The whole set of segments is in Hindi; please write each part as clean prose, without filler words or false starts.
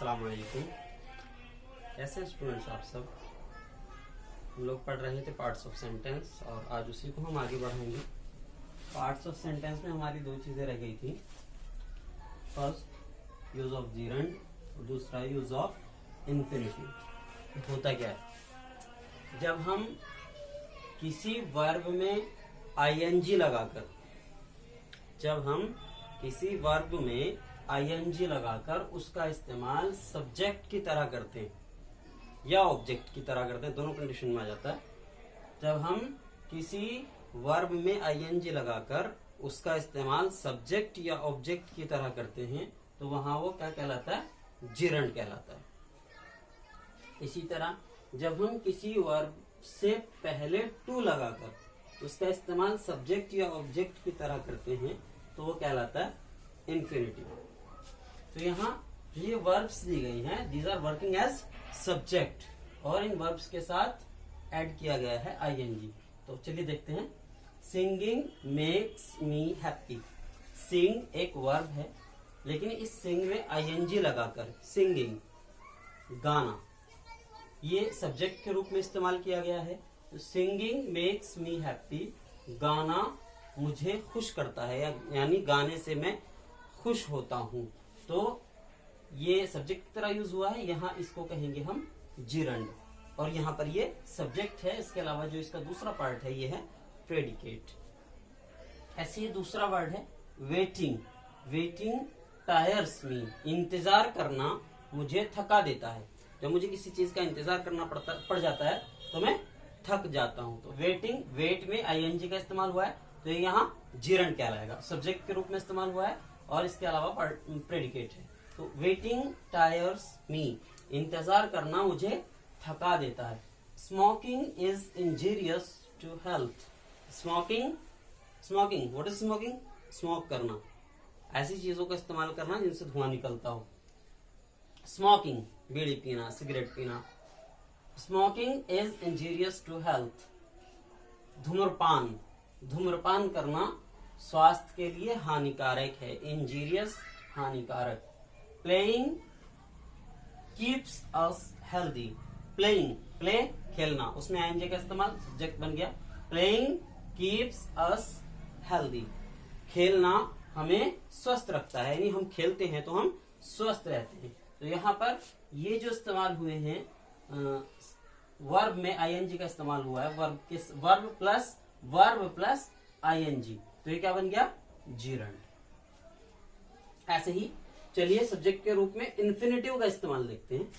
अस्सलाम वालेकुम। कैसे स्टूडेंट्स आप सब? हम लोग पढ़ रहे थे पार्ट्स ऑफ सेंटेंस और आज उसी को हम आगे बढ़ाएंगे। पार्ट्स ऑफ सेंटेंस में हमारी दो चीजें रह गई थी। फर्स्ट यूज ऑफ जीरंड और दूसरा यूज ऑफ इंफिनिटिव। होता क्या है, जब हम किसी वर्ब में आईएनजी लगाकर उसका इस्तेमाल सब्जेक्ट की तरह करते हैं या ऑब्जेक्ट की तरह करते हैं, दोनों कंडीशन में आ जाता है। जब हम किसी वर्ब में आईएनजी लगाकर उसका इस्तेमाल सब्जेक्ट या ऑब्जेक्ट की तरह करते हैं तो वहां वो क्या कहलाता है? जिरंड कहलाता है। इसी तरह जब हम किसी वर्ब से पहले टू लगाकर उसका इस्तेमाल सब्जेक्ट या ऑब्जेक्ट की तरह करते हैं तो वो कहलाता है इंफिनिटिव। तो यहाँ ये वर्ब्स दी गई हैं, these are working as subject और इन वर्ब्स के साथ ऐड किया गया है आईएनजी। तो चलिए देखते हैं। Singing makes me happy. Sing एक वर्ब है, लेकिन इस सिंग में आईएनजी लगाकर सिंगिंग गाना ये सब्जेक्ट के रूप में इस्तेमाल किया गया है। तो सिंगिंग मेक्स मी हैप्पी, गाना मुझे खुश करता है, यानी गाने से मैं खुश होता हूं। तो ये सब्जेक्ट की तरह यूज हुआ है, यहाँ इसको कहेंगे हम जिरंड और यहाँ पर ये सब्जेक्ट है। इसके अलावा जो इसका दूसरा पार्ट है ये है प्रेडिकेट। ऐसे ही दूसरा वर्ड है वेटिंग। वेटिंग टायर्स मी, इंतजार करना मुझे थका देता है। जब मुझे किसी चीज का इंतजार करना पड़ जाता है तो मैं थक जाता हूं। तो वेटिंग, वेट में आईएनजी का इस्तेमाल हुआ है तो ये यहाँ जिरंड कहलाएगा, सब्जेक्ट के रूप में इस्तेमाल हुआ है और इसके अलावा प्रेडिकेट है। तो वेटिंग टायर्स मी, इंतजार करना मुझे थका देता है। Smoking is injurious to health. Smoking, what is smoking? Smoke करना, ऐसी चीजों का इस्तेमाल करना जिनसे धुआं निकलता हो। स्मोकिंग बीड़ी पीना, सिगरेट पीना। Smoking is injurious to health. धूम्रपान, धूम्रपान करना स्वास्थ्य के लिए हानिकारक है। इंजीरियस हानिकारक। Playing keeps us healthy. Playing, play खेलना, उसमें आईएनजी का इस्तेमाल, सब्जेक्ट बन गया। प्लेइंग कीप्स अस हेल्दी, खेलना हमें स्वस्थ रखता है, यानी हम खेलते हैं तो हम स्वस्थ रहते हैं। तो यहाँ पर ये जो इस्तेमाल हुए हैं वर्ब में आईएनजी का इस्तेमाल हुआ है, वर्ब प्लस आईएनजी, तो ये क्या बन गया? जिरंड। ऐसे ही चलिए सब्जेक्ट के रूप में इंफिनिटिव का इस्तेमाल देखते हैं।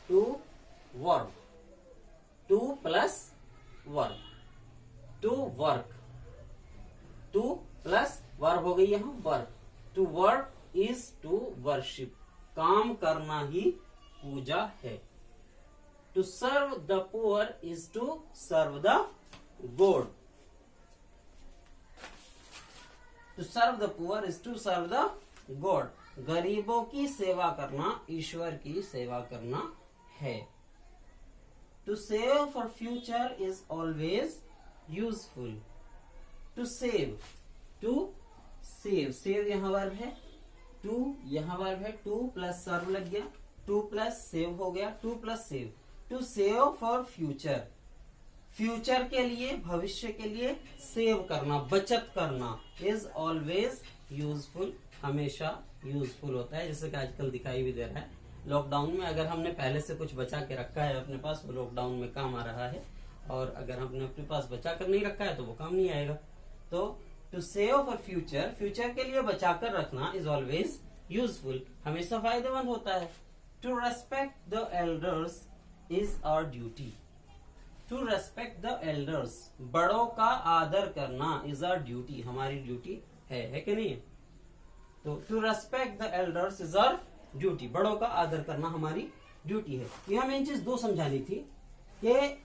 To verb, to plus verb, to work, to plus verb हो गई यहां work. To work is to worship, काम करना ही पूजा है। To serve the poor is to serve the God. To serve the poor is to serve the God, गरीबों की सेवा करना ईश्वर की सेवा करना है। To save for future is always useful. To save, to save, save यहां वर्ब है, टू यहां वर्ब है, टू प्लस सर्व लग गया, टू प्लस सेव हो गया, to plus save. To save for future, future के लिए, भविष्य के लिए सेव करना, बचत करना। इज ऑलवेज यूजफुल, हमेशा यूजफुल होता है, जैसे कि आजकल दिखाई भी दे रहा है। लॉकडाउन में अगर हमने पहले से कुछ बचा के रखा है अपने पास, वो लॉकडाउन में काम आ रहा है, और अगर हमने अपने पास बचा कर नहीं रखा है तो वो काम नहीं आएगा। तो to save for future, future के लिए बचाकर रखना, इज ऑलवेज यूजफुल, हमेशा फायदेमंद होता है। To respect the elders is our duty. To respect the elders, बड़ों का आदर करना, इज आवर ड्यूटी, हमारी ड्यूटी है कि नहीं? तो to respect the elders is our duty, बड़ों का आदर करना हमारी ड्यूटी है। ये हमें इन चीज दो समझानी थी कि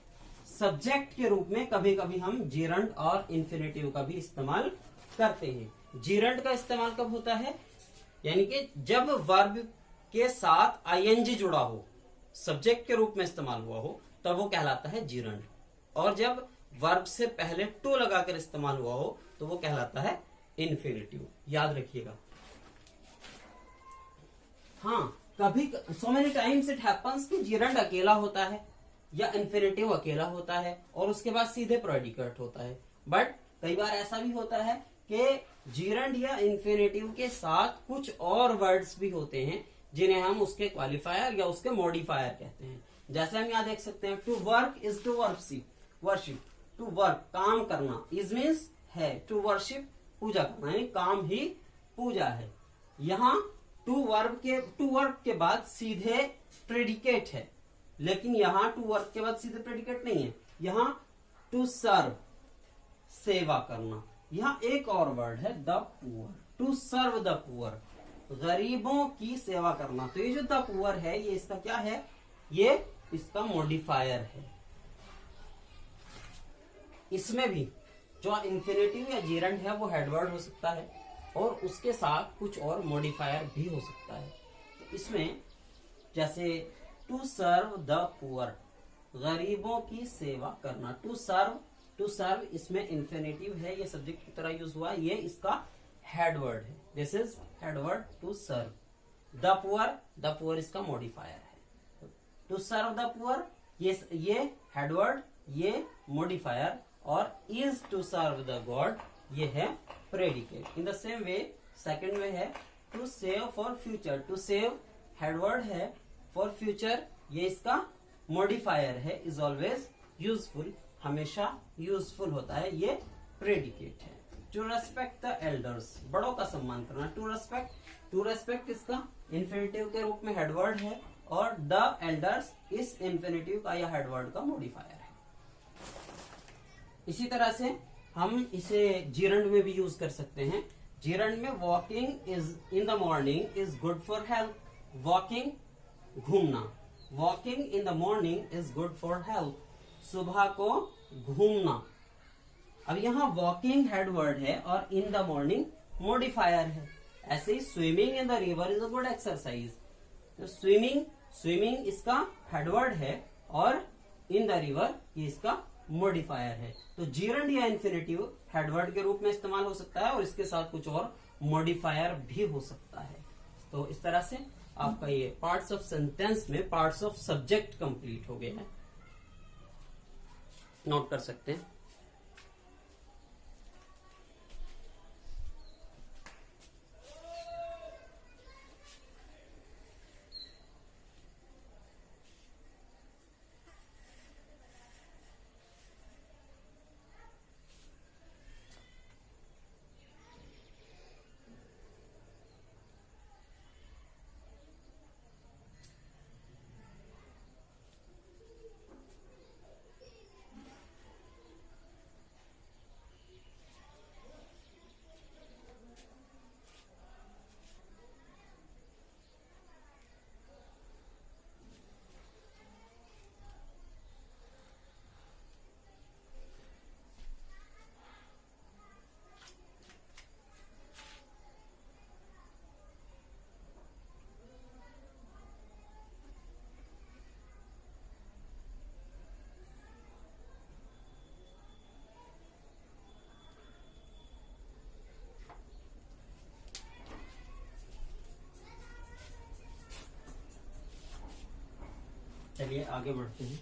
सब्जेक्ट के रूप में कभी कभी हम जिरंड और इंफिनिटिव का भी इस्तेमाल करते हैं। जिरंड का इस्तेमाल कब होता है? यानी कि जब वर्ब के साथ आईएनजी जुड़ा हो, सब्जेक्ट के रूप में इस्तेमाल हुआ हो, तब वो कहलाता है जिरंड। और जब वर्ब से पहले टू लगाकर इस्तेमाल हुआ हो तो वो कहलाता है इन्फिनिटिव। याद रखिएगा। हाँ, कभी so many times it happens कि जीरंड अकेला होता है या इन्फिनेटिव अकेला होता है और उसके बाद सीधे प्रेडिकेट होता है। बट कई बार ऐसा भी होता है कि जीरंड या इन्फिनेटिव के साथ कुछ और वर्ड्स भी होते हैं जिन्हें हम उसके क्वालिफायर या उसके मॉडिफायर कहते हैं। जैसे हम यहाँ देख सकते हैं, to work is to worship. To work काम करना, इज मीन्स है, टू वर्शिप पूजा करना, यानी काम ही पूजा है। यहाँ टू वर्क के बाद सीधे प्रेडिकेट है, लेकिन यहाँ टू वर्क के बाद सीधे प्रेडिकेट नहीं है। यहाँ टू सर्व सेवा करना। यहाँ एक और वर्ड है the poor, to serve the poor, गरीबों की सेवा करना। तो ये जो द पुअर है ये इसका क्या है, ये इसका मॉडिफायर है। इसमें भी जो इन्फिनेटिव या जीरंड है वो हेडवर्ड हो सकता है और उसके साथ कुछ और मॉडिफायर भी हो सकता है। तो इसमें जैसे टू सर्व द पुअर, गरीबों की सेवा करना। टू सर्व इसमें इन्फिनेटिव है, ये सब्जेक्ट की तरह यूज हुआ, ये इसका हेडवर्ड है। This is headword to serve. The poor इसका मॉडिफायर है। टू सर्व द पुअर ये हेडवर्ड, ये मॉडिफायर, और is to serve the god ये है predicate. In the same way second way है to save for future. To save headword है, फॉर फ्यूचर ये इसका मॉडिफायर है, इज ऑलवेज यूजफुल, हमेशा यूजफुल होता है, ये प्रेडिकेट है। टू रेस्पेक्ट द एल्डर्स, बड़ों का सम्मान करना। टू रेस्पेक्ट इसका इन्फिनेटिव के रूप में हेडवर्ड है और द एल्डर्स इस इन्फिनेटिव का या हेडवर्ड का मॉडिफायर है। इसी तरह से हम इसे जीरंड में भी यूज कर सकते हैं। जीरंड में walking is in the morning is good for health. Walking घूमना, walking in the morning is good for health, सुबह को घूमना। अब यहाँ वॉकिंग हेडवर्ड है और इन द मॉर्निंग मॉडिफायर है। ऐसे ही swimming in the river is a good exercise. तो स्विमिंग इसका हेडवर्ड है और इन द रिवर ये इसका मॉडिफायर है। तो जीरंड या इन्फिनेटिव हेडवर्ड के रूप में इस्तेमाल हो सकता है और इसके साथ कुछ और मॉडिफायर भी हो सकता है। तो इस तरह से आपका ये पार्ट्स ऑफ सेंटेंस में पार्ट्स ऑफ सब्जेक्ट कंप्लीट हो गए हैं। नोट कर सकते हैं। चलिए आगे बढ़ते हैं।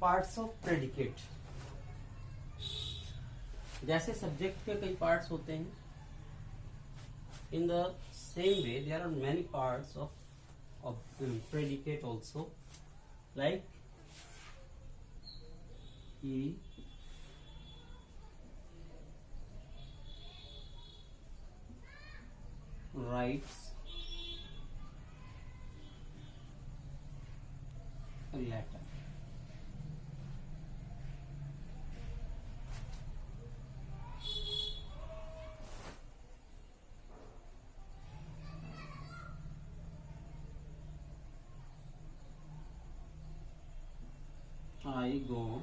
Parts of predicate. जैसे सब्जेक्ट के कई पार्ट्स होते हैं, in the same way there are many parts of predicate also, like he writes a letter. I go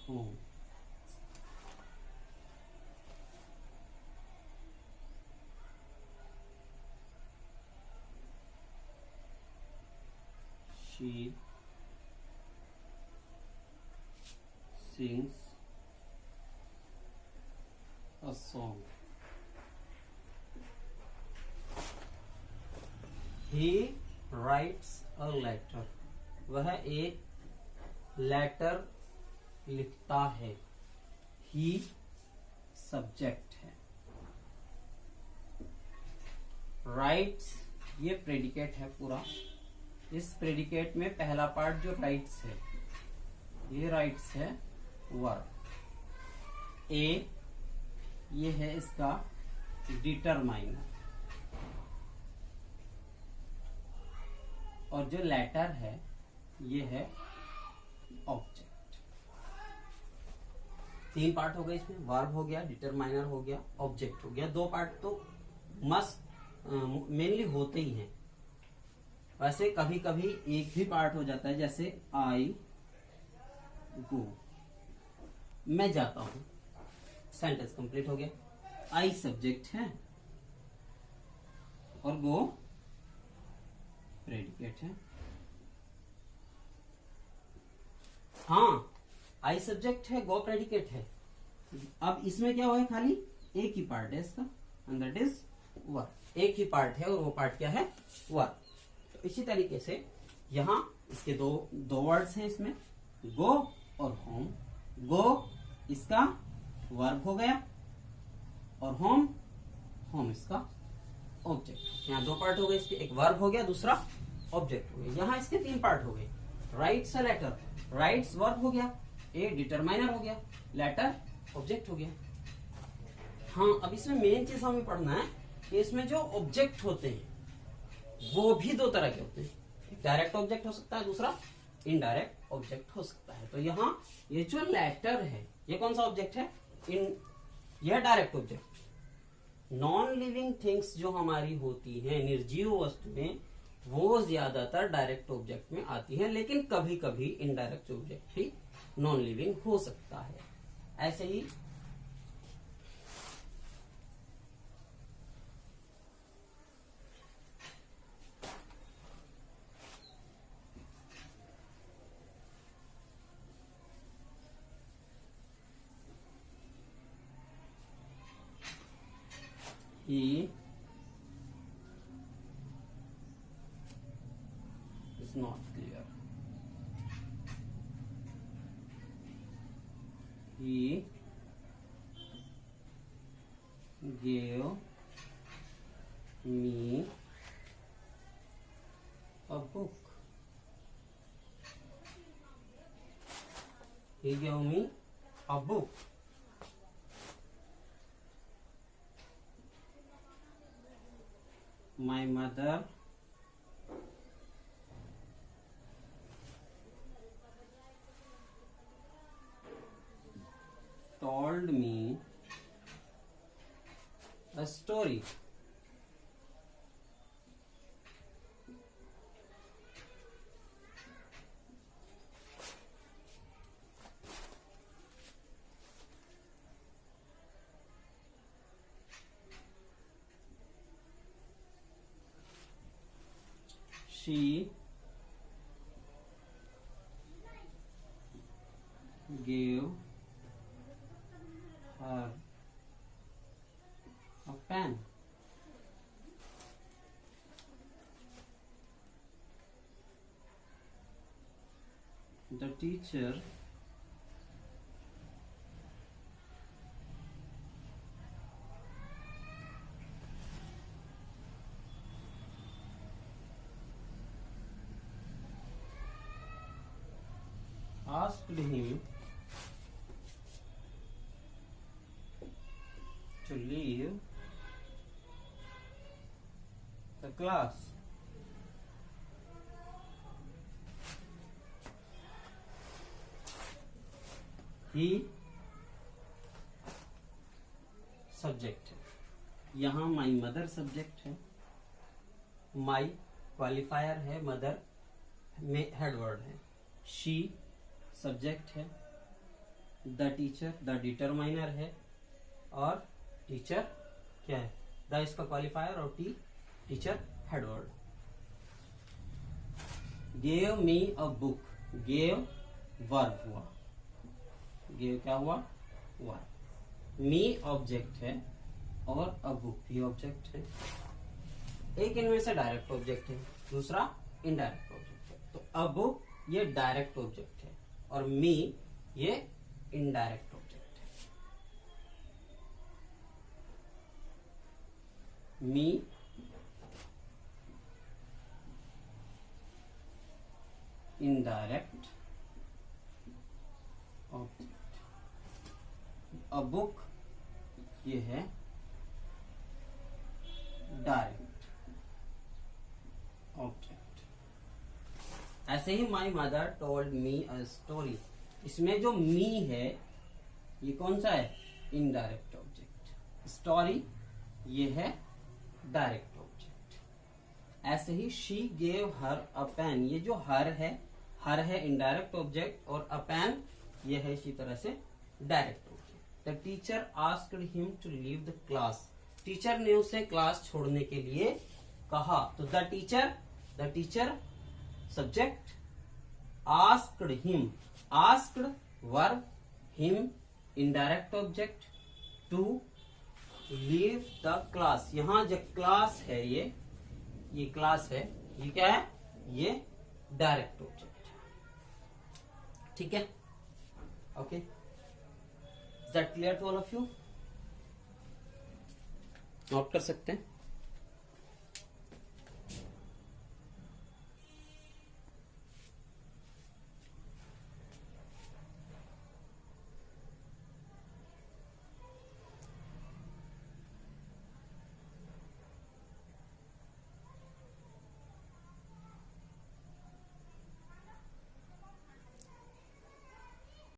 home. She sings a song. He writes a letter. वह एक लेटर लिखता है। ही सब्जेक्ट है। राइट्स ये प्रेडिकेट है पूरा। इस प्रेडिकेट में पहला पार्ट जो राइट्स है, ये राइट्स है वर्ब। ए ये है इसका डिटरमाइनर, और जो लेटर है ये है ऑब्जेक्ट। तीन पार्ट हो गए इसमें, वर्ब हो गया, डिटरमाइनर हो गया, ऑब्जेक्ट हो गया। दो पार्ट तो मस्ट मेनली होते ही हैं। वैसे कभी कभी एक भी पार्ट हो जाता है, जैसे आई गो, मैं जाता हूं, सेंटेंस कंप्लीट हो गया। आई सब्जेक्ट है और गो प्रेडिकेट है। हाँ, आई सब्जेक्ट है, गो प्रेडिकेट है। अब इसमें क्या हुआ है, खाली एक ही पार्ट है इसका, एंड दैट इज वर्ब। एक ही पार्ट है और वो पार्ट क्या है, वर्ब। तो इसी तरीके से यहां इसके दो वर्ड्स हैं इसमें, गो और होम। गो इसका वर्ब हो गया और होम इसका ऑब्जेक्ट। यहाँ दो पार्ट हो गए इसके, एक वर्ब हो गया, दूसरा ऑब्जेक्ट हो गया। यहाँ इसके तीन पार्ट हो गए। Writes a letter, writes verb हो गया, ए डिटरमाइनर हो गया, लेटर ऑब्जेक्ट हो गया। हाँ, अब इसमें मेन चीज हमें पढ़ना है कि इसमें जो ऑब्जेक्ट होते हैं वो भी दो तरह के होते हैं। एक डायरेक्ट ऑब्जेक्ट हो सकता है, दूसरा इनडायरेक्ट ऑब्जेक्ट हो सकता है। तो यहाँ ये जो लेटर है ये कौन सा ऑब्जेक्ट है, यह direct object. Non living things जो हमारी होती हैं, निर्जीव वस्तुएं, वो ज्यादातर डायरेक्ट ऑब्जेक्ट में आती हैं, लेकिन कभी कभी इनडायरेक्ट ऑब्जेक्ट भी नॉन लिविंग हो सकता है। ऐसे ही he is not clear. He gave me a book. He gave me a book. My mother told me a story. She gave her a pen. The teacher asked him to leave the class. He subject है, यहाँ माई मदर सब्जेक्ट है, माई क्वालिफायर है, मदर में हेड वर्ड है, शी सब्जेक्ट है, द टीचर द डिटरमाइनर है, और टीचर क्या है, द इसका क्वालिफायर और T teacher head word. Gave me a book, gave verb हुआ, गेव क्या हुआ, वर्ब। मी ऑब्जेक्ट है और अ बुक भी ऑब्जेक्ट है। एक इनमें से डायरेक्ट ऑब्जेक्ट है, दूसरा इनडायरेक्ट ऑब्जेक्ट है। तो अ बुक ये डायरेक्ट ऑब्जेक्ट है और मी ये इनडायरेक्ट ऑब्जेक्ट है। Me indirect object, a book ये है डायरेक्ट ऑब्जेक्ट। ऐसे ही my mother told me a story, इसमें जो मी है ये कौन सा है, इनडायरेक्ट ऑब्जेक्ट। स्टोरी ये है डायरेक्ट ऑब्जेक्ट। ऐसे ही she gave her a pen, ये जो हर है इनडायरेक्ट ऑब्जेक्ट और अ पेन ये है इसी तरह से direct object. The teacher asked him to leave the class, टीचर ने उसे क्लास छोड़ने के लिए कहा। तो the teacher subject, asked him, asked verb, him indirect object, to leave the class. यहां जो क्लास है ये क्लास है, ये क्या है, ये डायरेक्ट ऑब्जेक्ट। ठीक है, okay, is that clear to all of you? Note कर सकते हैं।